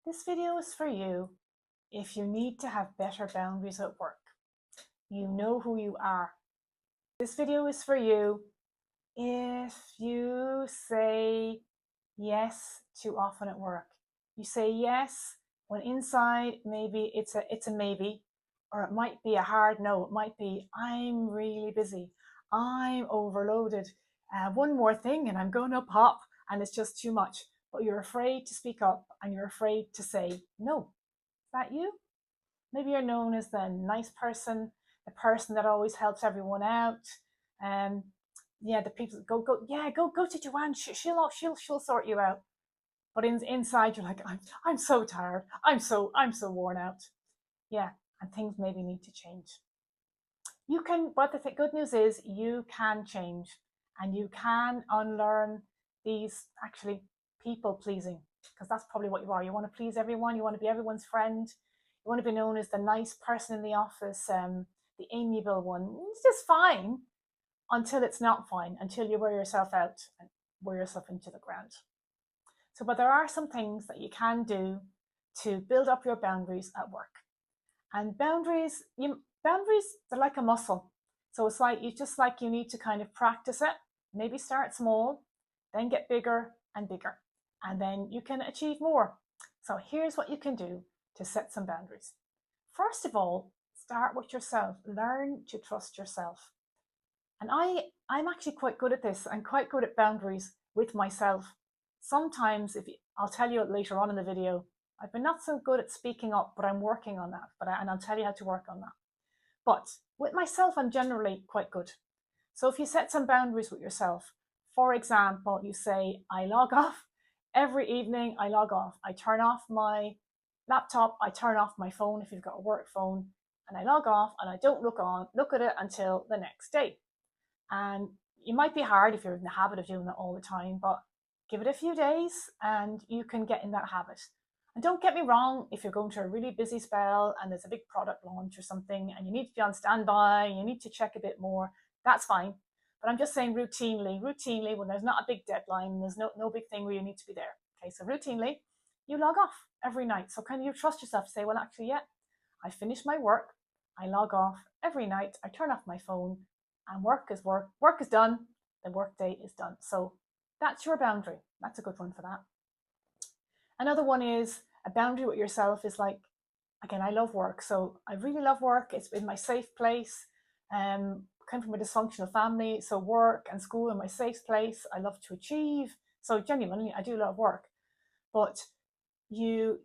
This video is for you if you need to have better boundaries at work. You know who you are. This video is for you if you say yes too often at work. You say yes when inside maybe it's a maybe, or it might be a hard no. It might be, I'm really busy, I'm overloaded, one more thing and I'm going to pop, and it's just too much. But you're afraid to speak up and you're afraid to say no. Is that you? Maybe you're known as the nice person, the person that always helps everyone out. Um, yeah, the people go to Joanne. She'll sort you out. But inside you're like, I'm so tired. I'm so worn out. Yeah, and things maybe need to change. You can. But the good news is you can change, and you can unlearn these actually people pleasing, because that's probably what you are. You want to please everyone. You want to be everyone's friend. You want to be known as the nice person in the office, the amiable one. It's just fine until it's not fine, until you wear yourself out and wear yourself into the ground. So, but there are some things that you can do to build up your boundaries at work. And boundaries, they're like a muscle. So it's like you need to kind of practice it. Maybe start small, then get bigger and bigger, and then you can achieve more. So here's what you can do to set some boundaries. First of all, start with yourself. Learn to trust yourself. And I'm actually quite good at this. I'm quite good at boundaries with myself. Sometimes, I'll tell you later on in the video, I've been not so good at speaking up, but I'm working on that. And I'll tell you how to work on that. But with myself, I'm generally quite good. So if you set some boundaries with yourself, for example, you say, I log off every evening. I log off. I turn off my laptop. I turn off my phone if you've got a work phone, and I log off and I don't look at it until the next day. And it might be hard if you're in the habit of doing that all the time, but give it a few days and you can get in that habit. And don't get me wrong, if you're going to a really busy spell and there's a big product launch or something and you need to be on standby and you need to check a bit more, that's fine. But I'm just saying routinely, when there's not a big deadline, there's no big thing where you need to be there. Okay, so routinely, you log off every night. So kind of you trust yourself to say, well, actually, yeah, I finish my work, I log off every night, I turn off my phone, and work is done, the work day is done. So that's your boundary. That's a good one for that. Another one is a boundary with yourself is like, again, I love work. So I really love work. It's been my safe place. Come from a dysfunctional family. So work and school are my safe place. I love to achieve. So genuinely, I do love work. But you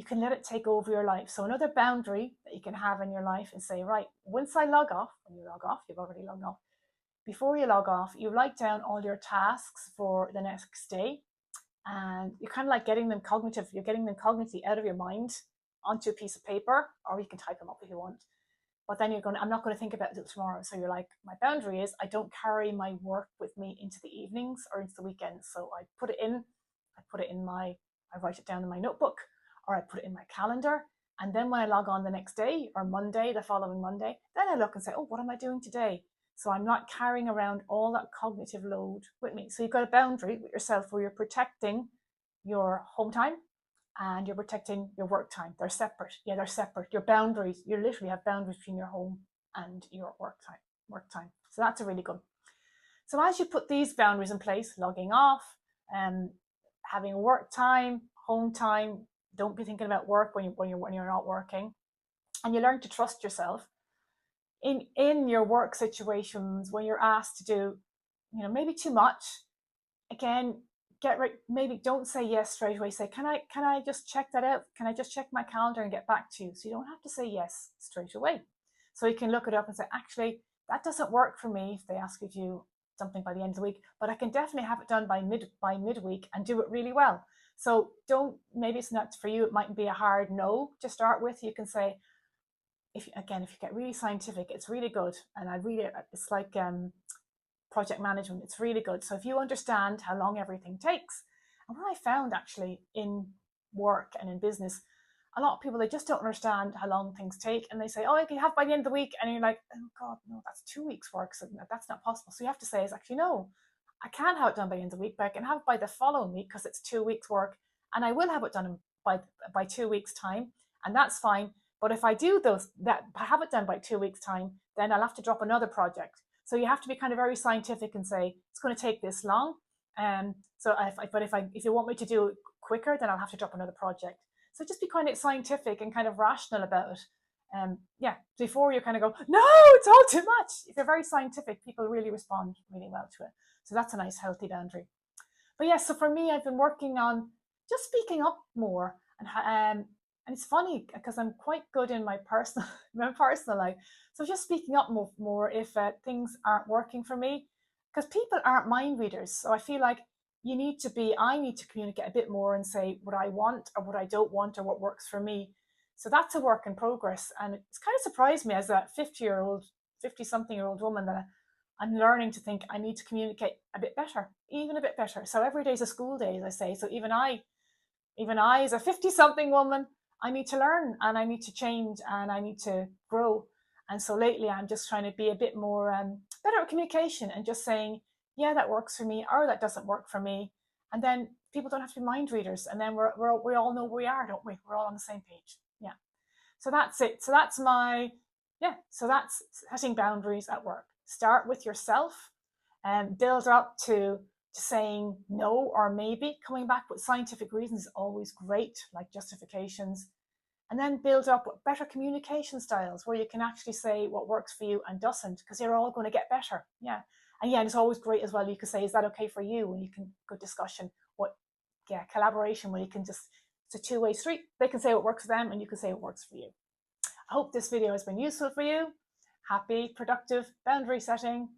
can let it take over your life. So another boundary that you can have in your life is say, right, once I log off, when you log off, you've already logged off. Before you log off, you write down all your tasks for the next day, and you're kind of like getting them cognitively out of your mind onto a piece of paper, or you can type them up if you want. But then I'm not going to think about it until tomorrow. So you're like, my boundary is I don't carry my work with me into the evenings or into the weekends. So I write it down in my notebook, or I put it in my calendar. And then when I log on the next day or Monday, the following Monday, then I look and say, oh, what am I doing today? So I'm not carrying around all that cognitive load with me. So you've got a boundary with yourself where you're protecting your home time and you're protecting your work time. They're separate. Yeah, they're separate. Your boundaries, you literally have boundaries between your home and your work time. So that's a really good. So as you put these boundaries in place, logging off, having work time, home time, don't be thinking about work when you're not working, and you learn to trust yourself in your work situations when you're asked to do, maybe too much. Again, get right. Maybe don't say yes straight away. Say, can I just check that out? Can I just check my calendar and get back to you? So you don't have to say yes straight away. So you can look it up and say, actually, that doesn't work for me if they ask you to do something by the end of the week, but I can definitely have it done by midweek and do it really well. So maybe it's not for you. It might be a hard no to start with. You can say, if you get really scientific, it's really good. And it's like project management. It's really good. So if you understand how long everything takes, and what I found actually in work and in business, a lot of people, they just don't understand how long things take, and they say, oh, I can have by the end of the week, and you're like, oh God, no, that's 2 weeks work, so that's not possible. So you have to say, is actually, no, I can't have it done by the end of the week, but I can have it by the following week because it's 2 weeks work, and I will have it done by 2 weeks time, and that's fine. But if I do that have it done by 2 weeks time, then I'll have to drop another project. So you have to be kind of very scientific and say it's going to take this long. So if you want me to do it quicker, then I'll have to drop another project. So just be kind of scientific and kind of rational about it. Yeah, before you kind of go, no, it's all too much. If you're very scientific, people really respond really well to it. So that's a nice, healthy boundary. But yeah, so for me, I've been working on just speaking up more, and it's funny because I'm quite good in my personal life. So just speaking up more if things aren't working for me, because people aren't mind readers. So I feel like I need to communicate a bit more and say what I want or what I don't want or what works for me. So that's a work in progress, and it's kind of surprised me as a 50-something-year-old woman that I'm learning to think I need to communicate a bit better, even a bit better. So every day is a school day, as I say. So even I as a 50-something woman, I need to learn and I need to change and I need to grow. And so lately I'm just trying to be a bit more better at communication and just saying, yeah, that works for me or that doesn't work for me. And then people don't have to be mind readers. And then we all know where we are, don't we? We're all on the same page. Yeah. So that's it. So that's so that's setting boundaries at work. Start with yourself and build up to saying no or maybe. Coming back with scientific reasons is always great, like justifications. And then build up with better communication styles where you can actually say what works for you and doesn't, because you're all going to get better. Yeah. And yeah, it's always great as well. You can say, is that okay for you? And you can good discussion. Collaboration where you can just, it's a two-way street. They can say what works for them and you can say what works for you. I hope this video has been useful for you. Happy, productive boundary setting.